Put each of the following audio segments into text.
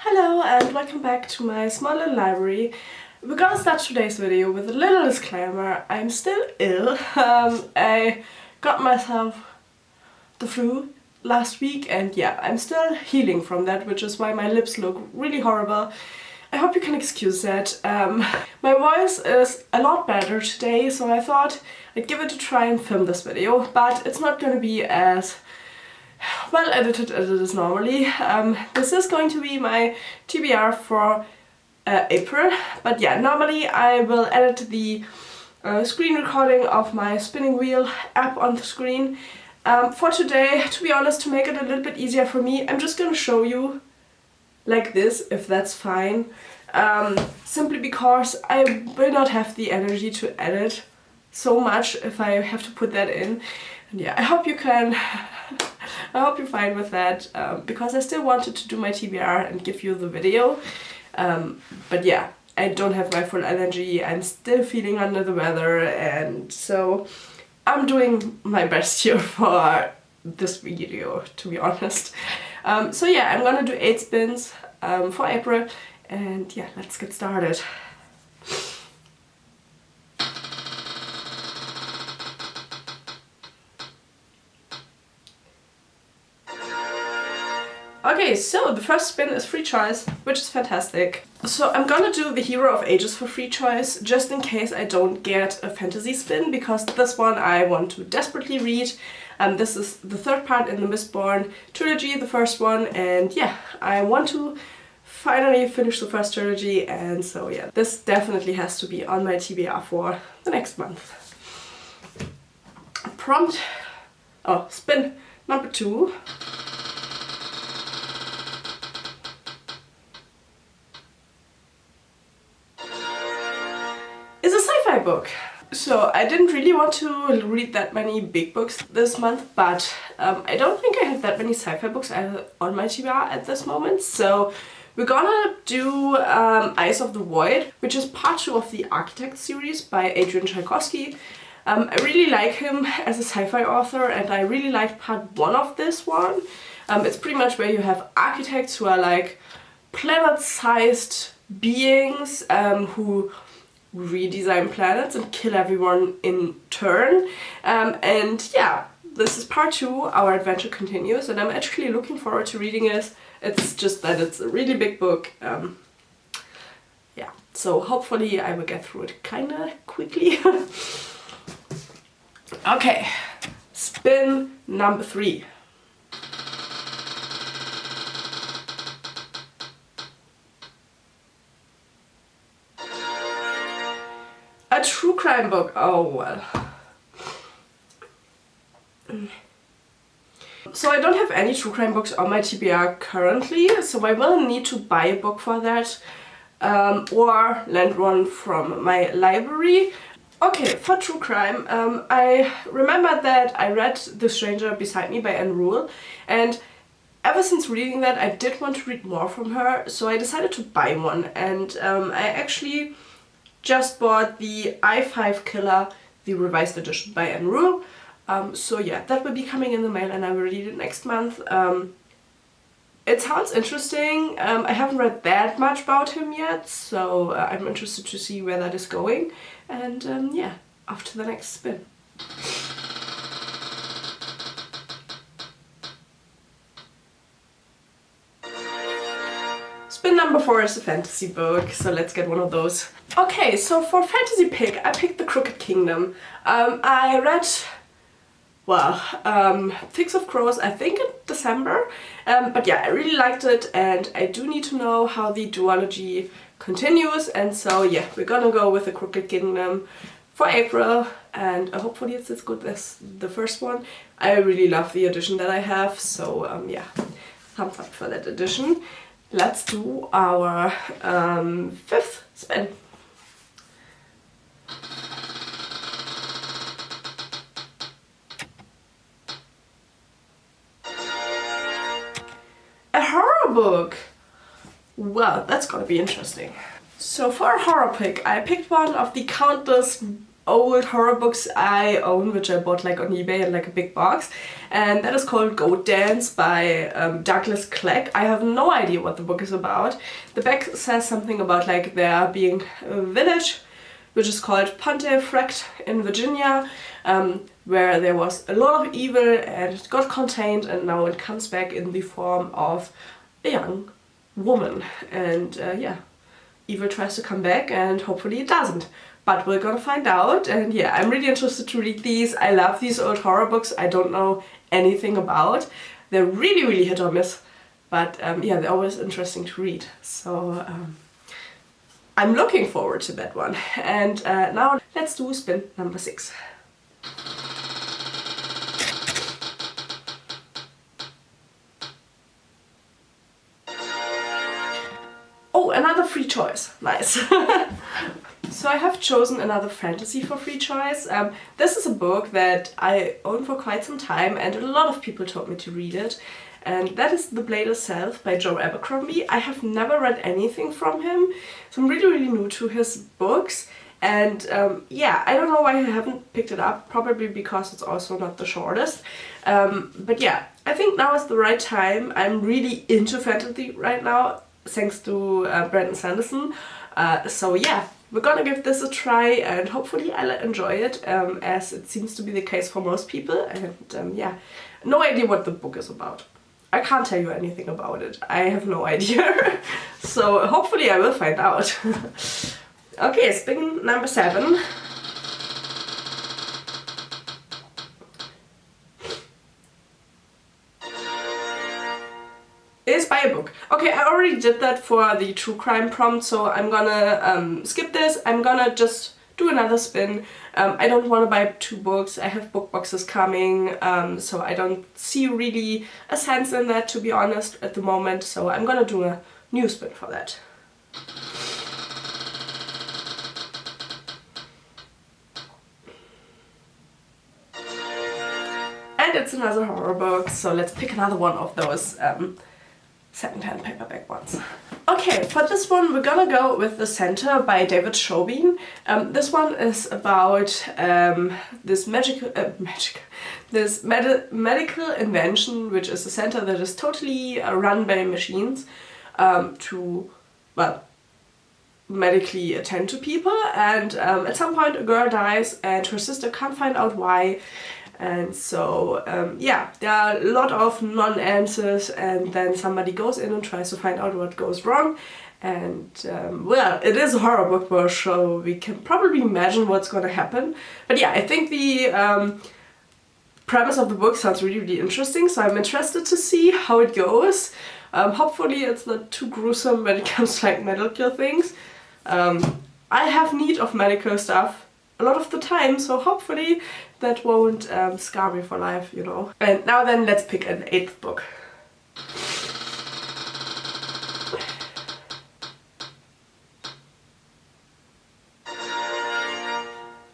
Hello and welcome back to my small little library. We're gonna start today's video with a little disclaimer. I'm still ill. I got myself the flu last week and yeah, I'm still healing from that, which is why my lips look really horrible. I hope you can excuse that. My voice is a lot better today, so I thought I'd give it a try and film this video, but it's not gonna be as well edited as it is normally. This is going to be my TBR for April, but yeah, normally I will edit the screen recording of my spinning wheel app on the screen. For today, to be honest, to make it a little bit easier for me, I'm just gonna show you like this, if that's fine. Simply because I will not have the energy to edit so much if I have to put that in. And yeah, I hope you can I hope you're fine with that, because I still wanted to do my TBR and give you the video. But yeah, I don't have my full energy, I'm still feeling under the weather, and so I'm doing my best here for this video, to be honest. So yeah, I'm gonna do 8 spins for April, and yeah, let's get started. Okay, so the first spin is free choice, which is fantastic. So I'm gonna do the Hero of Ages for free choice, just in case I don't get a fantasy spin, because this one I want to desperately read. This is the third part in the Mistborn trilogy, the first one, and yeah, I want to finally finish the first trilogy, and so yeah, this definitely has to be on my TBR for the next month. Spin number 2. Is a sci-fi book. So I didn't really want to read that many big books this month, but I don't think I have that many sci-fi books on my TBR at this moment. So we're gonna do Eyes of the Void, which is part 2 of the Architect series by Adrian Tchaikovsky. I really like him as a sci-fi author, and I really liked part 1 of this one. It's pretty much where you have architects who are like planet-sized beings who redesign planets and kill everyone in turn. And yeah, this is part 2, our adventure continues, and I'm actually looking forward to reading it. It's just that it's a really big book. Yeah, so hopefully I will get through it kinda quickly. Okay, spin number 3. A true crime book. Oh well. So I don't have any true crime books on my TBR currently, so I will need to buy a book for that, or lend one from my library. Okay, for true crime, I remember that I read The Stranger Beside Me by Anne Rule, and ever since reading that I did want to read more from her, so I decided to buy one, and I actually just bought the I-5 Killer, the revised edition by Anne Rule. So yeah, that will be coming in the mail and I will read it next month. It sounds interesting. I haven't read that much about him yet, so I'm interested to see where that is going. And yeah, off to the next spin. Spin number 4 is a fantasy book, so let's get one of those. Okay, so for fantasy pick, I picked The Crooked Kingdom. I read, well, Six of Crows, I think in December, but yeah, I really liked it, and I do need to know how the duology continues, and so yeah, we're gonna go with The Crooked Kingdom for April, and hopefully it's as good as the first one. I really love the edition that I have, so yeah, thumbs up for that edition. Let's do our 5th spin. A horror book! Well, that's gonna be interesting. So for a horror pick, I picked one of the countless old horror books I own, which I bought like on eBay in like a big box, and that is called Goat Dance by Douglas Clegg. I have no idea what the book is about. The back says something about like there being a village which is called Pontefract in Virginia, where there was a lot of evil and it got contained, and now it comes back in the form of a young woman. And yeah, evil tries to come back and hopefully it doesn't. But we're gonna find out, and yeah, I'm really interested to read these. I love these old horror books I don't know anything about. They're really, really hit or miss, but yeah, they're always interesting to read. So I'm looking forward to that one. And now let's do spin number 6. Oh, another free choice. Nice. So I have chosen another fantasy for free choice. This is a book that I own for quite some time and a lot of people told me to read it. And that is The Blade Itself by Joe Abercrombie. I have never read anything from him, so I'm really, really new to his books. And yeah, I don't know why I haven't picked it up, probably because it's also not the shortest. But yeah, I think now is the right time. I'm really into fantasy right now, thanks to Brandon Sanderson. So yeah, we're gonna give this a try and hopefully I'll enjoy it, as it seems to be the case for most people. And yeah, no idea what the book is about. I can't tell you anything about it. I have no idea. So hopefully I will find out. Okay, spin number 7. Is by a book. Okay, I already did that for the true crime prompt, so I'm gonna skip this. I'm gonna just do another spin. I don't want to buy 2 books. I have book boxes coming, so I don't see really a sense in that, to be honest, at the moment. So I'm gonna do a new spin for that. And it's another horror book, so let's pick another one of those secondhand paperback ones. Okay, for this one we're gonna go with The Center by David Chauvin. This one is about this medical invention, which is a center that is totally run by machines to, well, medically attend to people. And at some point a girl dies and her sister can't find out why. And so, yeah, there are a lot of non-answers, and then somebody goes in and tries to find out what goes wrong. And, well, it is a horror book, so we can probably imagine what's gonna happen. But yeah, I think the premise of the book sounds really, really interesting, so I'm interested to see how it goes. Hopefully it's not too gruesome when it comes to like medical things. I have need of medical stuff a lot of the time, so hopefully that won't scar me for life, you know. And now then, let's pick an 8th book.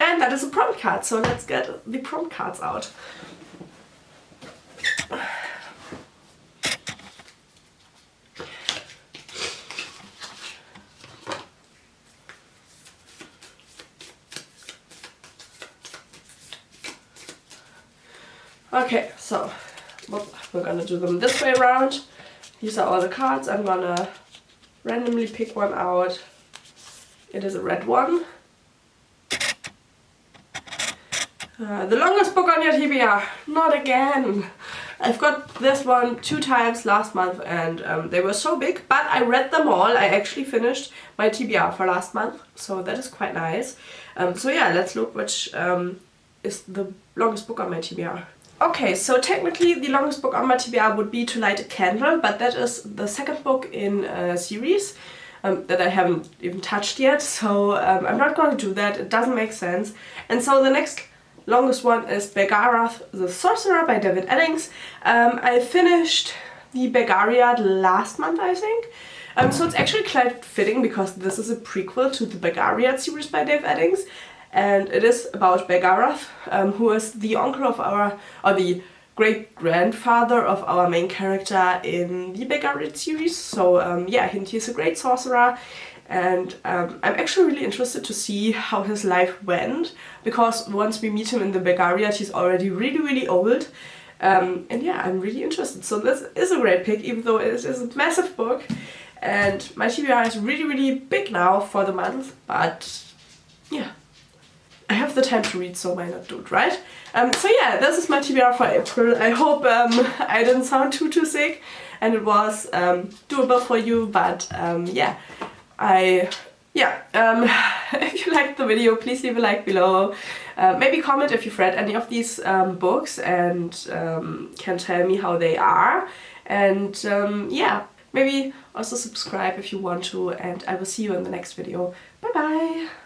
And that is a prompt card, so let's get the prompt cards out. Okay, so we're gonna do them this way around. These are all the cards. I'm gonna randomly pick one out. It is a red one. The longest book on your TBR. Not again. I've got this one 2 times last month and they were so big, but I read them all. I actually finished my TBR for last month, so that is quite nice. So yeah, let's look which is the longest book on my TBR. Okay, so technically the longest book on my TBR would be To Light a Candle, but that is the 2nd book in a series that I haven't even touched yet, so I'm not going to do that. It doesn't make sense. And so the next longest one is Begarath the Sorcerer by David Eddings. I finished the Begariad last month, I think. So it's actually quite fitting because this is a prequel to the Begariad series by Dave Eddings. And it is about Begarath, who is the uncle of our, or the great-grandfather of our main character in the Belgariad series. So yeah, he's a great sorcerer, and I'm actually really interested to see how his life went, because once we meet him in the Belgariad, he's already really old. And yeah, I'm really interested. So this is a great pick, even though it is a massive book. And my TBR is really big now for the month, but yeah, I have the time to read, so why not do it, right? So yeah, this is my TBR for April. I hope I didn't sound too sick and it was doable for you, but yeah, if you liked the video, please leave a like below. Maybe comment if you've read any of these books and can tell me how they are. And yeah, maybe also subscribe if you want to, and I will see you in the next video. Bye bye!